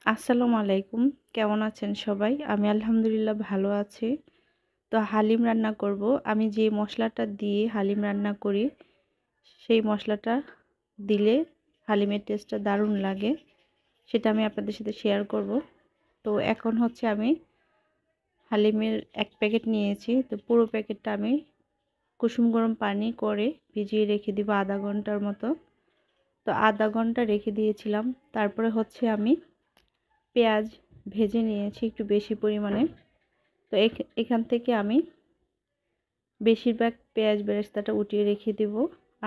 আসসালামু আলাইকুম। কেমন আছেন সবাই? আমি আলহামদুলিল্লাহ ভালো আছি। তো হালিম রান্না করব। আমি যে মসলাটা দিয়ে হালিম রান্না করি, সেই মসলাটা দিলে হালিমের টেস্টটা দারুণ লাগে। সেটা আমি আপনাদের সাথে শেয়ার করব। তো এখন হচ্ছে আমি হালিমের ১ প্যাকেট নিয়েছি। তো পুরো প্যাকেটটা আমি কুসুম গরম পানি করে ভিজিয়ে রেখে দিব আধা ঘন্টার মতো। তো আধা ঘন্টা রেখে দিয়েছিলাম। তারপরে হচ্ছে আমি পেঁয়াজ ভেজে নিয়েছি একটু বেশি পরিমাণে। তো এখান থেকে আমি বেশিরভাগ পেঁয়াজ বেরেস্তাটা উঠিয়ে রেখে দেব,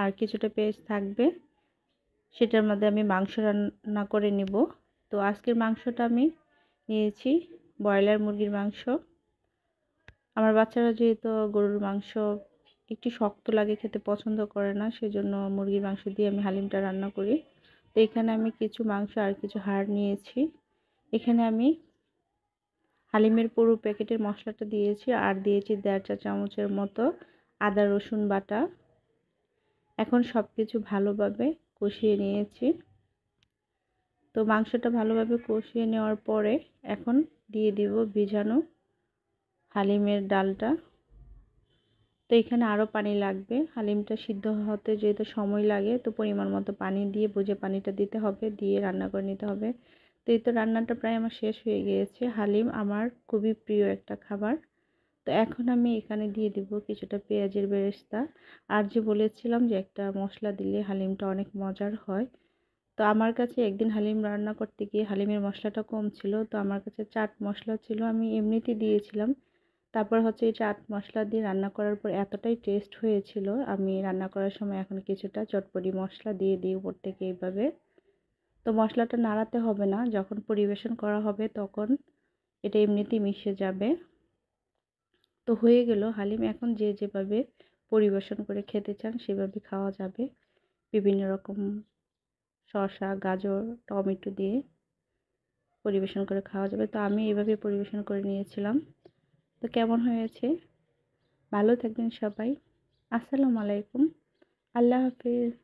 আর কিছুটা পেঁয়াজ থাকবে, সেটার মধ্যে আমি মাংস রান্না করে নেব। তো আজকের মাংসটা আমি নিয়েছি ব্রয়লার মুরগির মাংস। আমার বাচ্চারা যেহেতু গরুর মাংস একটু শক্ত লাগে, খেতে পছন্দ করে না, সেজন্য মুরগির মাংস দিয়ে আমি হালিমটা রান্না করি। তো এখানে আমি কিছু মাংস আর কিছু হাড় নিয়েছি। এখানে আমি হালিমের পুরো প্যাকেটের মশলাটা দিয়েছি, আর দিয়েছি ১.৫ চা চামচের মতো আদা রসুন বাটা। এখন সব কিছু ভালোভাবে কষিয়ে নিয়েছি। তো মাংসটা ভালোভাবে কষিয়ে নেওয়ার পরে এখন দিয়ে দিব ভিজানো হালিমের ডালটা। তো এখানে আরও পানি লাগবে, হালিমটা সিদ্ধ হতে যেহেতু সময় লাগে, তো পরিমাণ মতো পানি দিয়ে বুঝে পানিটা দিতে হবে, দিয়ে রান্না করে নিতে হবে। তো এই তো রান্নাটা প্রায় আমার শেষ হয়ে গিয়েছে। হালিম আমার খুবই প্রিয় একটা খাবার। তো এখন আমি এখানে দিয়ে দিব কিছুটা পেঁয়াজের বেরেস্তা। আর যে বলেছিলাম যে একটা মশলা দিলে হালিমটা অনেক মজার হয়, তো আমার কাছে একদিন হালিম রান্না করতে গিয়ে হালিমের মশলাটা কম ছিল, তো আমার কাছে চাট মশলা ছিল, আমি এমনিতেই দিয়েছিলাম। তারপর হচ্ছে এই চাট মশলা দিয়ে রান্না করার পর এতটাই টেস্ট হয়েছিল, আমি রান্না করার সময় এখন কিছুটা চটপটি মশলা দিয়ে দিই উপর থেকে এইভাবে। তো মশলাটা নাড়াতে হবে না, যখন পরিবেশন করা হবে তখন এটা এমনিতেই মিশে যাবে। তো হয়ে গেল হালিম। এখন যে যেভাবে পরিবেশন করে খেতে চান সেভাবে খাওয়া যাবে, বিভিন্ন রকম শসা, গাজর, টমেটো দিয়ে পরিবেশন করে খাওয়া যাবে। তো আমি এভাবে পরিবেশন করে নিয়েছিলাম। তো কেমন হয়েছে? ভালো থাকবেন সবাই। আসসালামু আলাইকুম। আল্লাহ হাফিজ।